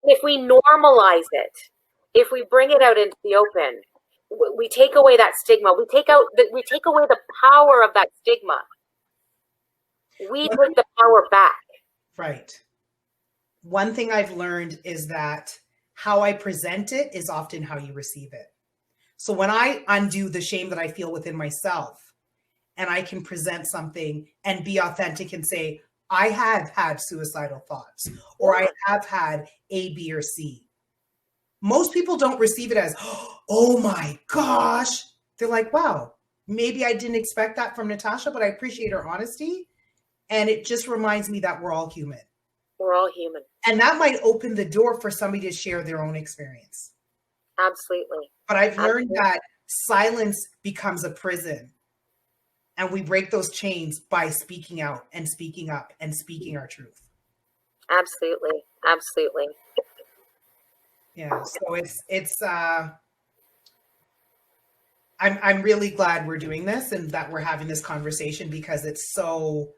if we normalize it, if we bring it out into the open, we take away that stigma. We take away the power of that stigma. We take the power back. Right. One thing I've learned is that how I present it is often how you receive it. So when I undo the shame that I feel within myself, and I can present something and be authentic and say, I have had suicidal thoughts, or I have had A, B, or C. Most people don't receive it as, oh my gosh. They're like, wow, maybe I didn't expect that from Natasha, but I appreciate her honesty. And it just reminds me that we're all human. We're all human. And that might open the door for somebody to share their own experience. Absolutely. But I've learned that silence becomes a prison. And we break those chains by speaking out and speaking up and speaking our truth. Absolutely. Absolutely. Yeah. So I'm really glad we're doing this and that we're having this conversation because it's so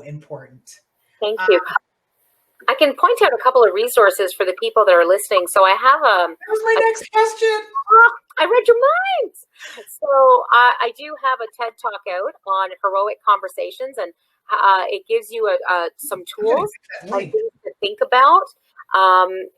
important. Thank you. I can point out a couple of resources for the people that are listening. So I have that was my next question. I read your mind. So I do have a TED Talk out on heroic conversations, and it gives you some tools and things to think about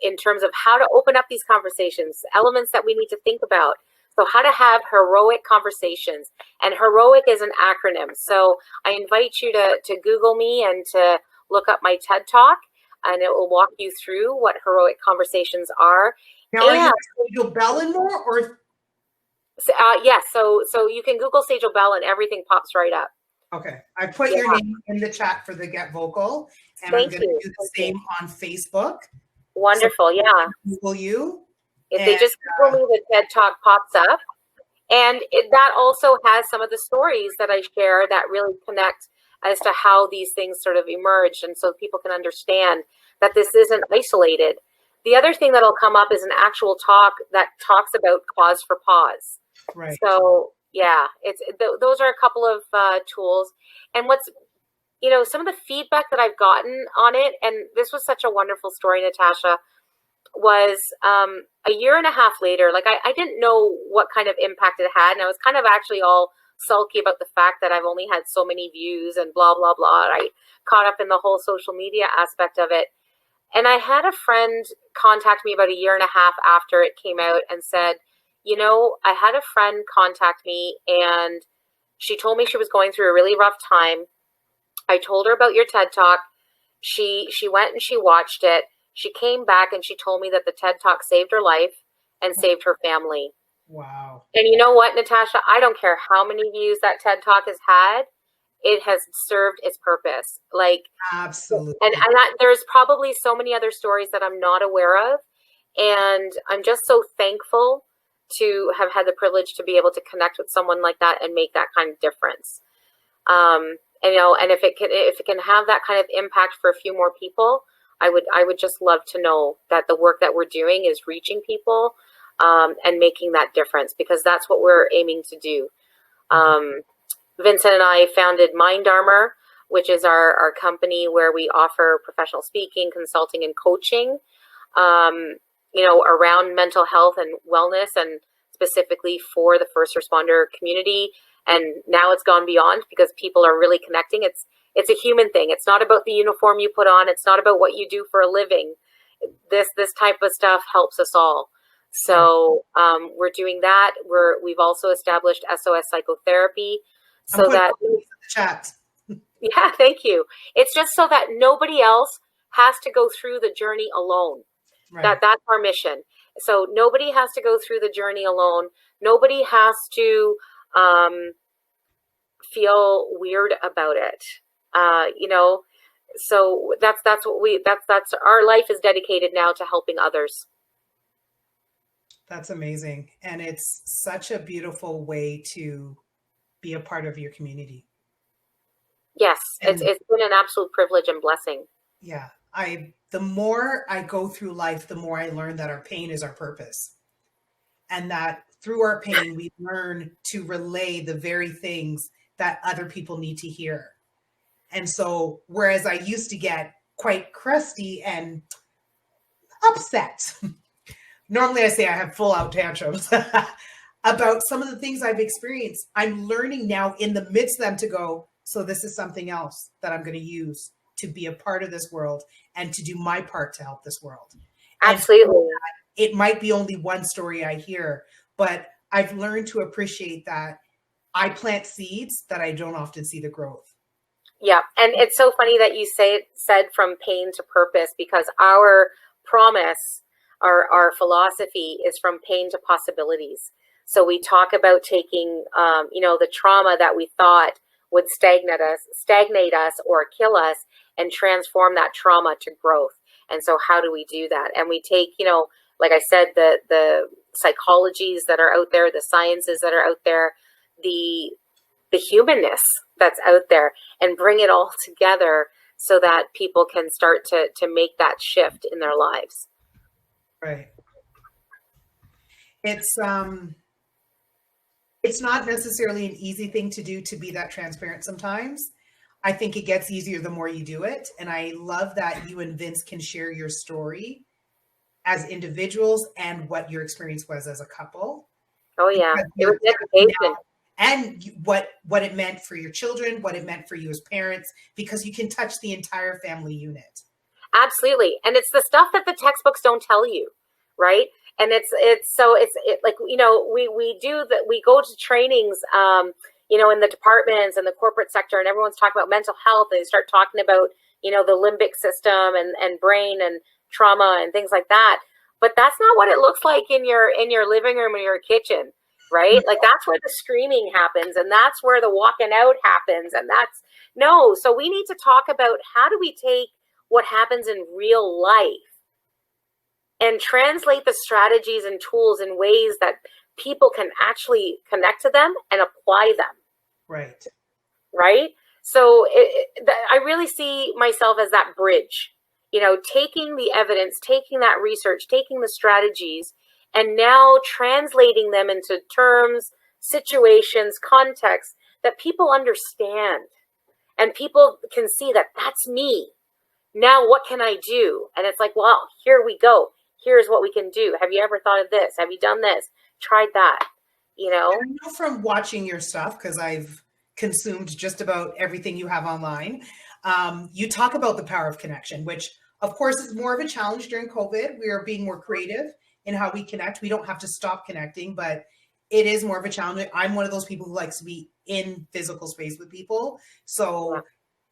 in terms of how to open up these conversations, elements that we need to think about. So how to have heroic conversations, and heroic is an acronym. So I invite you to Google me and to look up my TED Talk, and it will walk you through what heroic conversations are. Now, are you Sajel Bellon or? Yes, so you can Google Sajel Bellon and everything pops right up. Okay, I put your name in the chat for the Get Vocal, and I'm going to do the same on Facebook. Wonderful, so yeah. Google you. If they just Google me, the TED Talk pops up. And that also has some of the stories that I share that really connect as to how these things sort of emerged, and so people can understand that this isn't isolated. The other thing that'll come up is an actual talk that talks about cause for pause. Right. So yeah, those are a couple of tools. And what's, some of the feedback that I've gotten on it, and this was such a wonderful story, Natasha, was a year and a half later, like I didn't know what kind of impact it had. And I was kind of actually all sulky about the fact that I've only had so many views and blah, blah, blah. I caught up in the whole social media aspect of it. And I had a friend contact me about a year and a half after it came out and said, I had a friend contact me and she told me she was going through a really rough time. I told her about your TED Talk. She went and she watched it. She came back and she told me that the TED Talk saved her life and saved her family. Wow. And you know what, Natasha? I don't care how many views that TED Talk has had. It has served its purpose. Like, absolutely. And there's probably so many other stories that I'm not aware of. And I'm just so thankful to have had the privilege to be able to connect with someone like that and make that kind of difference. And if it can have that kind of impact for a few more people, I would just love to know that the work that we're doing is reaching people and making that difference, because that's what we're aiming to do. Vincent and I founded Mind Armour, which is our company where we offer professional speaking, consulting, and coaching, around mental health and wellness, and specifically for the first responder community. And now it's gone beyond because people are really connecting. It's a human thing. It's not about the uniform you put on. It's not about what you do for a living. This type of stuff helps us all. So we're doing that. We've also established SOS Psychotherapy, so that in the chat. Yeah, thank you. It's just so that nobody else has to go through the journey alone. Right. That's our mission. So nobody has to go through the journey alone. Nobody has to feel weird about it. So that's our life is dedicated now to helping others. That's amazing. And it's such a beautiful way to be a part of your community. Yes, it's been an absolute privilege and blessing. Yeah. The more I go through life, the more I learn that our pain is our purpose. And that through our pain, we learn to relay the very things that other people need to hear. And so, whereas I used to get quite crusty and upset. Normally I say I have full out tantrums about some of the things I've experienced. I'm learning now in the midst of them to go, so this is something else that I'm going to use to be a part of this world and to do my part to help this world. And Absolutely. it might be only one story I hear, but I've learned to appreciate that I plant seeds that I don't often see the growth. Yeah. And it's so funny that you said from pain to purpose, because our promise, our philosophy is from pain to possibilities. So we talk about taking, the trauma that we thought would stagnate us or kill us, and transform that trauma to growth. And so how do we do that? And we take, like I said, the psychologies that are out there, the sciences that are out there, the humanness that's out there, and bring it all together so that people can start to make that shift in their lives. Right. It's not necessarily an easy thing to do, to be that transparent sometimes. I think it gets easier the more you do it. And I love that you and Vince can share your story as individuals and what your experience was as a couple. Oh yeah, it was education. And what it meant for your children, what it meant for you as parents, because you can touch the entire family unit. Absolutely. And it's the stuff that the textbooks don't tell you, right? And it's like, we go to trainings, in the departments and the corporate sector, and everyone's talking about mental health, and they start talking about, the limbic system and brain and trauma and things like that. But that's not what it looks like in your living room or your kitchen, right? Like, that's where the screaming happens, and that's where the walking out happens. And so we need to talk about, how do we take what happens in real life and translate the strategies and tools in ways that people can actually connect to them and apply them. Right. Right. So I really see myself as that bridge, taking the evidence, taking that research, taking the strategies, and now translating them into terms, situations, contexts that people understand, and people can see that that's me. Now, what can I do? And it's like, well, here we go. Here's what we can do. Have you ever thought of this? Have you done this? Tried that? And I know from watching your stuff, because I've consumed just about everything you have online. You talk about the power of connection, which of course is more of a challenge during COVID. We are being more creative in how we connect. We don't have to stop connecting, but it is more of a challenge. I'm one of those people who likes to be in physical space with people. So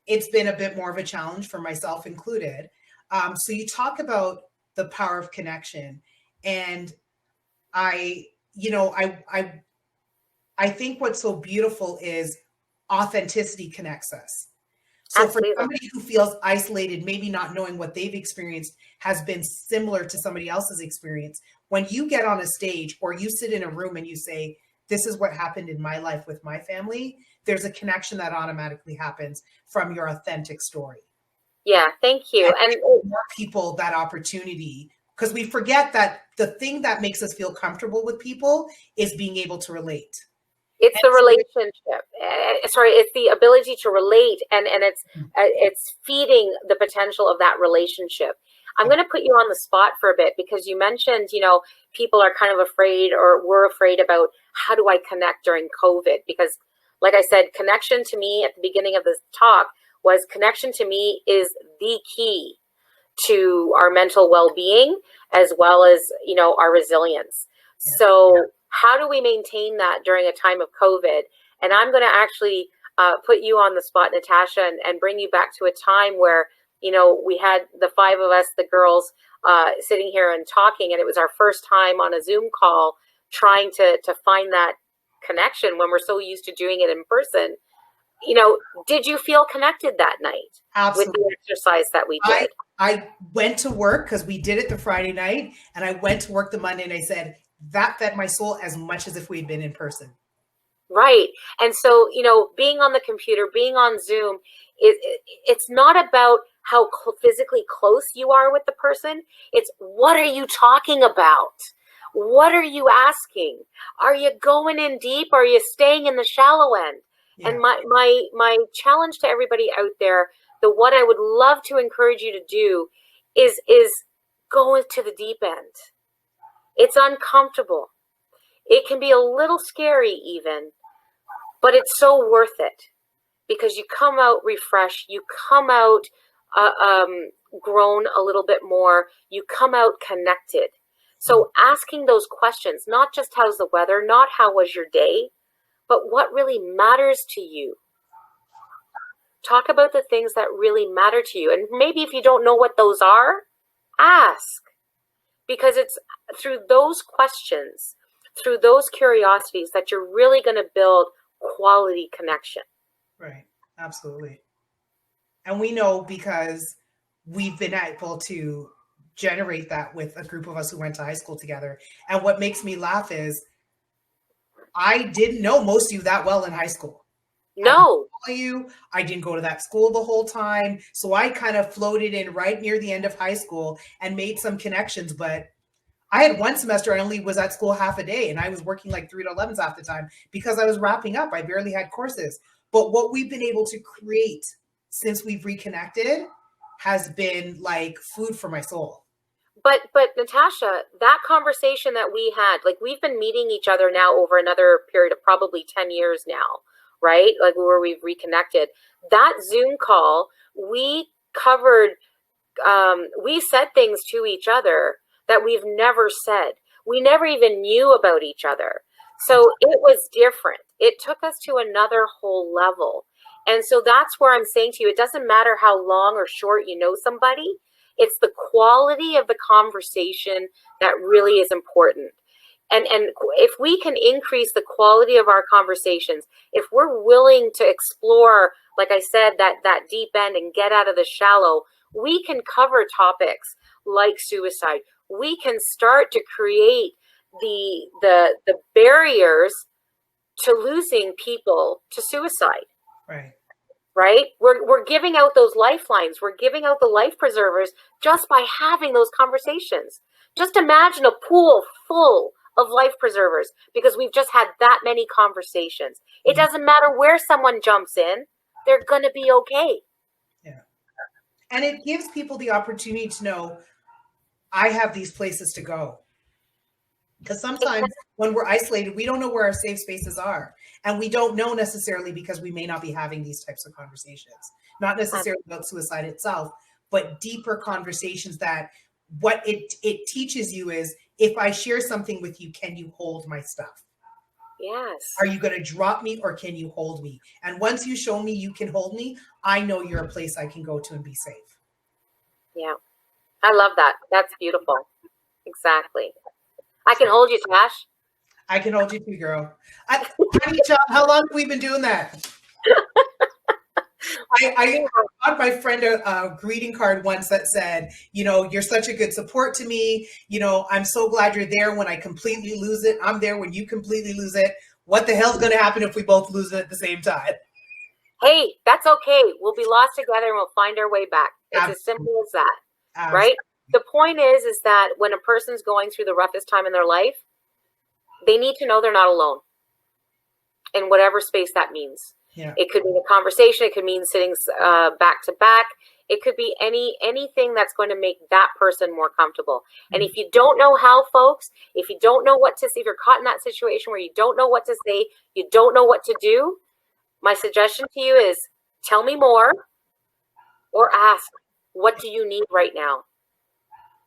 it's been a bit more of a challenge for myself included. So you talk about the power of connection, and I think what's so beautiful is authenticity connects us. So Absolutely. For somebody who feels isolated, maybe not knowing what they've experienced has been similar to somebody else's experience, when you get on a stage or you sit in a room and you say, this is what happened in my life with my family, there's a connection that automatically happens from your authentic story. Yeah, thank you. And more people that opportunity, because we forget that the thing that makes us feel comfortable with people is being able to relate. It's the relationship. It's the ability to relate, and it's feeding the potential of that relationship. I'm going to put you on the spot for a bit, because you mentioned, people are kind of afraid, or were afraid about, how do I connect during COVID? Because, like I said, connection to me at the beginning of this talk was, connection to me is the key to our mental well-being, as well as, our resilience. Yeah. So how do we maintain that during a time of COVID? And I'm going to actually put you on the spot, Natasha, and bring you back to a time where, we had the five of us, the girls, sitting here and talking, and it was our first time on a Zoom call, trying to find that connection when we're so used to doing it in person. Did you feel connected that night? Absolutely. With the exercise that we did? I went to work, because we did it the Friday night, and I went to work the Monday, and I said, that fed my soul as much as if we'd been in person. Right. And so, being on the computer, being on Zoom, it's not about how physically close you are with the person. It's, what are you talking about? What are you asking? Are you going in deep? Or are you staying in the shallow end? Yeah. And my challenge to everybody out there, what I would love to encourage you to do is go into the deep end. It's uncomfortable. It can be a little scary even, but it's so worth it because you come out refreshed. You come out grown a little bit more. You come out connected. So asking those questions, not just how's the weather, not how was your day, but what really matters to you. Talk about the things that really matter to you. And maybe if you don't know what those are, ask. Because it's through those questions, through those curiosities that you're really going to build quality connection. Right. Absolutely. And we know because we've been able to generate that with a group of us who went to high school together. And what makes me laugh is I didn't know most of you that well in high school. No. I didn't go to that school the whole time. So I kind of floated in right near the end of high school and made some connections. But I had one semester, I only was at school half a day and I was working like 3 to 11s half the time because I was wrapping up. I barely had courses. But what we've been able to create since we've reconnected has been like food for my soul. But Natasha, that conversation that we had, like we've been meeting each other now over another period of probably 10 years now, right? Like where we've reconnected. That Zoom call, we covered, we said things to each other that we've never said. We never even knew about each other. So it was different. It took us to another whole level. And so that's where I'm saying to you, it doesn't matter how long or short you know somebody. It's the quality of the conversation that really is important. And if we can increase the quality of our conversations, if we're willing to explore, like I said, that deep end and get out of the shallow, we can cover topics like suicide. We can start to create the barriers to losing people to suicide. Right. Right? We're giving out those lifelines. We're giving out the life preservers just by having those conversations. Just imagine a pool full of life preservers because we've just had that many conversations. It doesn't matter where someone jumps in, they're going to be okay. Yeah. And it gives people the opportunity to know I have these places to go. Because sometimes when we're isolated, we don't know where our safe spaces are. And we don't know necessarily because we may not be having these types of conversations, not necessarily about suicide itself, but deeper conversations that what it teaches you is if I share something with you, can you hold my stuff? Yes. Are you going to drop me or can you hold me? And once you show me you can hold me, I know you're a place I can go to and be safe. Yeah. I love that. That's beautiful. Exactly. I can hold you, Tash. I can hold you too, girl. Honey, John, how long have we been doing that? I got my friend a greeting card once that said, you know, you're such a good support to me. You know, I'm so glad you're there when I completely lose it. I'm there when you completely lose it. What the hell's going to happen if we both lose it at the same time? Hey, that's okay. We'll be lost together and we'll find our way back. It's Absolutely. As simple as that, Absolutely. Right? The point is that when a person's going through the roughest time in their life, they need to know they're not alone in whatever space that means. Yeah. It could be a conversation. It could mean sitting back to back. It could be anything that's going to make that person more comfortable. Mm-hmm. And if you don't know how, folks, if you don't know what to say, if you're caught in that situation where you don't know what to say, you don't know what to do, my suggestion to you is tell me more or ask, what do you need right now?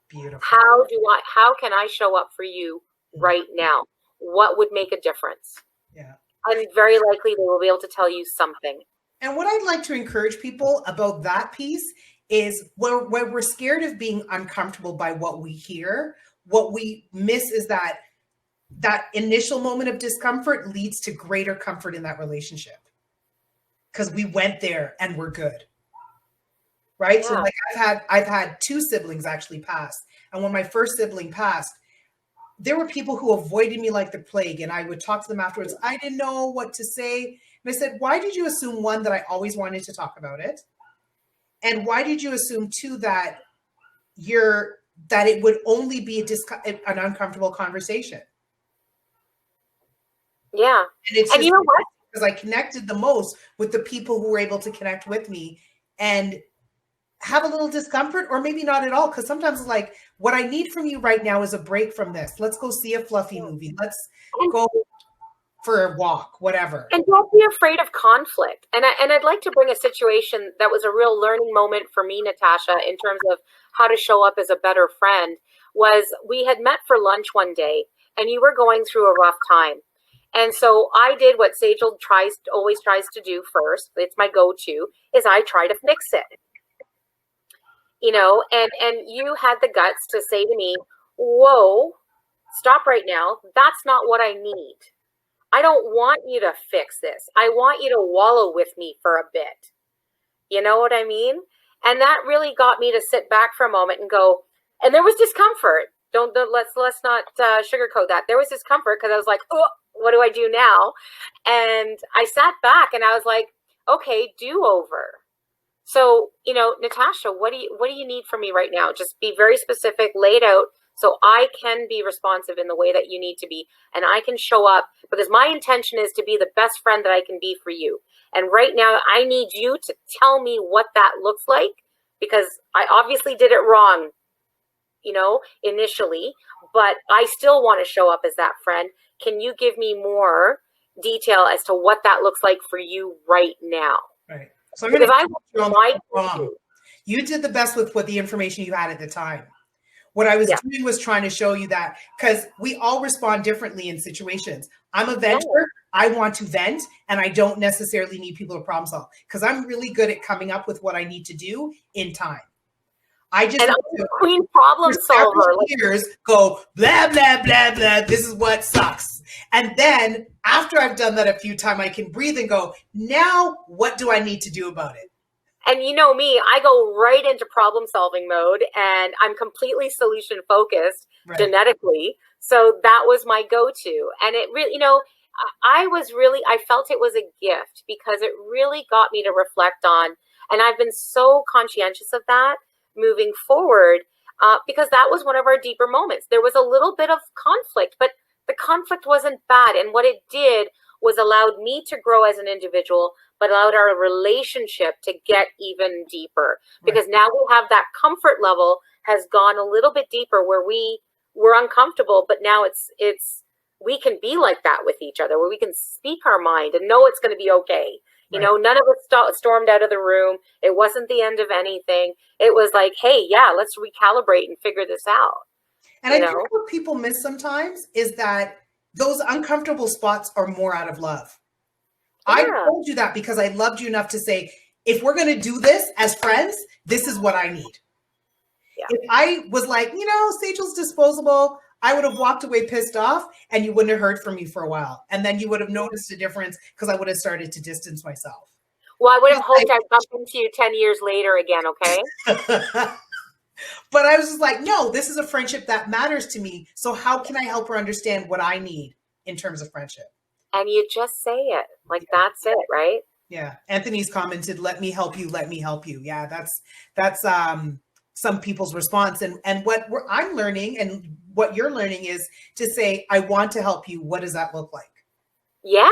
Beautiful. How can I show up for you right now? What would make a difference? Yeah. And very likely they will be able to tell you something. And what I'd like to encourage people about that piece is where we're scared of being uncomfortable by what we hear, what we miss is that initial moment of discomfort leads to greater comfort in that relationship. Because we went there and we're good. Right? Yeah. So like I've had 2 siblings actually pass. And when my first sibling passed, there were people who avoided me like the plague. And I would talk to them afterwards. I didn't know what to say. And I said, why did you assume, 1, that I always wanted to talk about it? And why did you assume, 2, that it would only be an uncomfortable conversation? Yeah. And it's and you know what? Because I connected the most with the people who were able to connect with me and have a little discomfort, or maybe not at all. Because sometimes it's like, what I need from you right now is a break from this. Let's go see a fluffy movie. Let's And go for a walk, whatever. And don't be afraid of conflict. And I'd like to bring a situation that was a real learning moment for me, Natasha, in terms of how to show up as a better friend. Was we had met for lunch one day, and you were going through a rough time. And so I did what Sajel always tries to do first. It's my go-to, is I try to fix it. And you had the guts to say to me, whoa, stop right now. That's not what I need. I don't want you to fix this. I want you to wallow with me for a bit. You know what I mean? And that really got me to sit back for a moment and go, and there was discomfort. Let's not sugarcoat that. There was discomfort because I was like, oh, what do I do now? And I sat back and I was like, okay, do over. So, Natasha, what do you need from me right now? Just be very specific, laid out, so I can be responsive in the way that you need to be, and I can show up, because my intention is to be the best friend that I can be for you. And right now, I need you to tell me what that looks like, because I obviously did it wrong, initially, but I still want to show up as that friend. Can you give me more detail as to what that looks like for you right now? Right. So I'm going to you did the best with what the information you had at the time. What I was doing was trying to show you that, because we all respond differently in situations. I'm a venter. Yeah. I want to vent, and I don't necessarily need people to problem solve, because I'm really good at coming up with what I need to do in time. I just queen problem solver. Years go blah blah blah blah. This is what sucks, and then after I've done that a few times, I can breathe and go, now what do I need to do about it? And you know me, I go right into problem solving mode, and I'm completely solution focused genetically. So that was my go-to. And it really, I felt it was a gift, because it really got me to reflect on, and I've been so conscientious of that moving forward, because that was one of our deeper moments. There was a little bit of conflict, but the conflict wasn't bad. And what it did was allowed me to grow as an individual, but allowed our relationship to get even deeper, because now we have that comfort level has gone a little bit deeper, where we were uncomfortable, but now we can be like that with each other, where we can speak our mind and know it's going to be okay. None of us stormed out of the room. It wasn't the end of anything. It was like, hey, let's recalibrate and figure this out. And I think what people miss sometimes is that those uncomfortable spots are more out of love. Yeah. I told you that because I loved you enough to say, if we're going to do this as friends, this is what I need. Yeah. If I was like, Sajel's disposable, I would have walked away pissed off, and you wouldn't have heard from me for a while. And then you would have noticed a difference, because I would have started to distance myself. Well, I would have hoped I'd bump into you 10 years later again, okay? But I was just like, no, this is a friendship that matters to me. So how can I help her understand what I need in terms of friendship? And you just say it. That's it, right? Yeah. Anthony's commented, let me help you. Let me help you. Yeah, that's some people's response. And what I'm learning, and what you're learning, is to say, I want to help you. What does that look like? Yeah.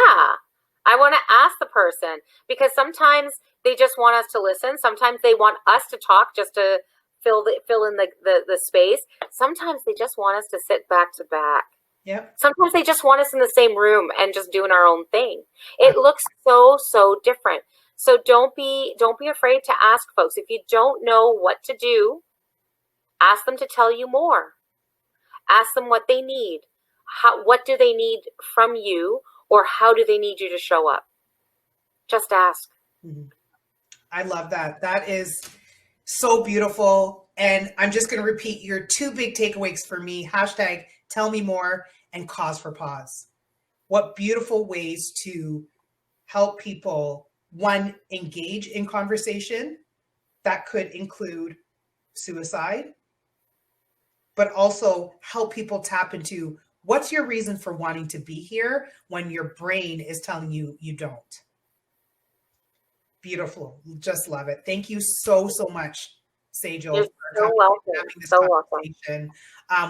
I want to ask the person, because sometimes they just want us to listen. Sometimes they want us to talk just to fill in the space. Sometimes they just want us to sit back to back. Yep. Sometimes they just want us in the same room and just doing our own thing. It looks so different. So don't be afraid to ask folks. If you don't know what to do, ask them to tell you more. Ask them what they need. What do they need from you, or how do they need you to show up? Just ask. Mm-hmm. I love that. That is so beautiful. And I'm just going to repeat your two big takeaways for me. # tell me more, and cause for pause. What beautiful ways to help people, one, engage in conversation that could include suicide, but also help people tap into, what's your reason for wanting to be here when your brain is telling you you don't. Beautiful. Just love it. Thank you so much, Sajel. You're so welcome.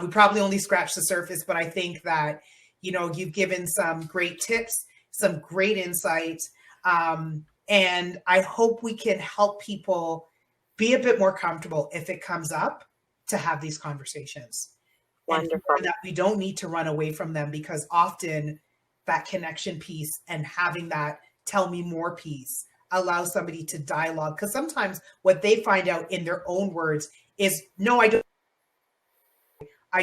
We probably only scratched the surface, but I think that, you've given some great tips, some great insights. And I hope we can help people be a bit more comfortable if it comes up, to have these conversations. Wonderful. And that we don't need to run away from them, because often that connection piece and having that tell me more piece allows somebody to dialogue. Because sometimes what they find out in their own words is, no, I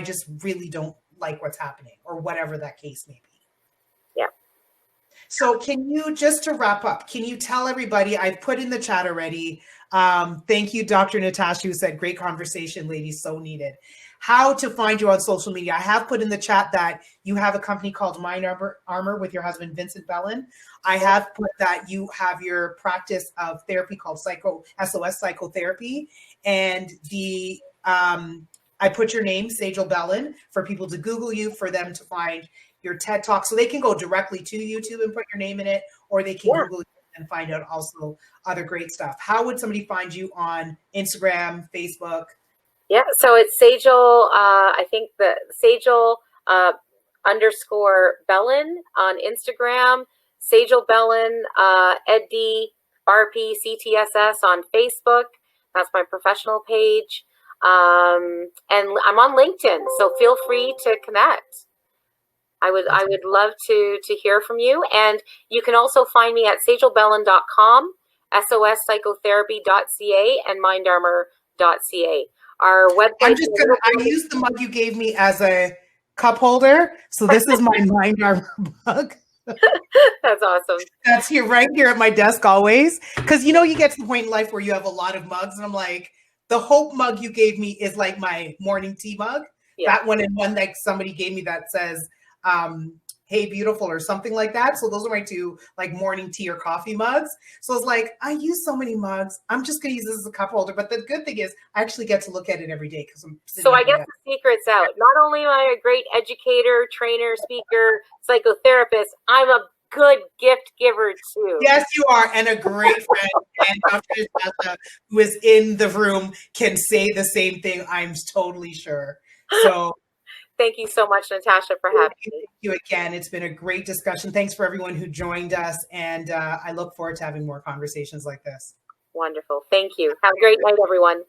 just really don't like what's happening, or whatever that case may be. Yeah. So can you, just to wrap up, can you tell everybody, I've put in the chat already, thank you, Dr. Natasha, who said, great conversation, ladies, so needed. How to find you on social media. I have put in the chat that you have a company called Mind Armour with your husband, Vincent Bellon. I have put that you have your practice of therapy called SOS Psychotherapy. And I put your name, Sajel Bellon, for people to Google you, for them to find your TED Talk. So they can go directly to YouTube and put your name in it, or they can Google you and find out also other great stuff. How would somebody find you on Instagram, Facebook? Yeah, so it's Sajel, I think the Sajel _ Bellon on Instagram, Sajel Bellon Ed.D, RP, CTSS on Facebook. That's my professional page. And I'm on LinkedIn, so feel free to connect. I would love to hear from you. And you can also find me at sajelbellon.com, sospsychotherapy.ca, and mindarmour.ca. Our website. I used the mug you gave me as a cup holder. So this is my Mind Armour mug. That's awesome. That's here, right here at my desk always. Because, you know, you get to the point in life where you have a lot of mugs, and I'm like, the Hope mug you gave me is like my morning tea mug. Yeah. That one, and one that somebody gave me that says, hey, beautiful, or something like that. So those are my two, like, morning tea or coffee mugs. So it's like, I use so many mugs, I'm just going to use this as a cup holder. But the good thing is I actually get to look at it every day, because I'm so I guess the secret's out. Not only am I a great educator, trainer, speaker, psychotherapist, I'm a good gift giver too. Yes, you are. And a great friend. And Dr. Natasha, who is in the room, can say the same thing, I'm totally sure. So thank you so much, Natasha, for having me. Thank you again. It's been a great discussion. Thanks for everyone who joined us. And I look forward to having more conversations like this. Wonderful. Thank you. Have a great night, everyone.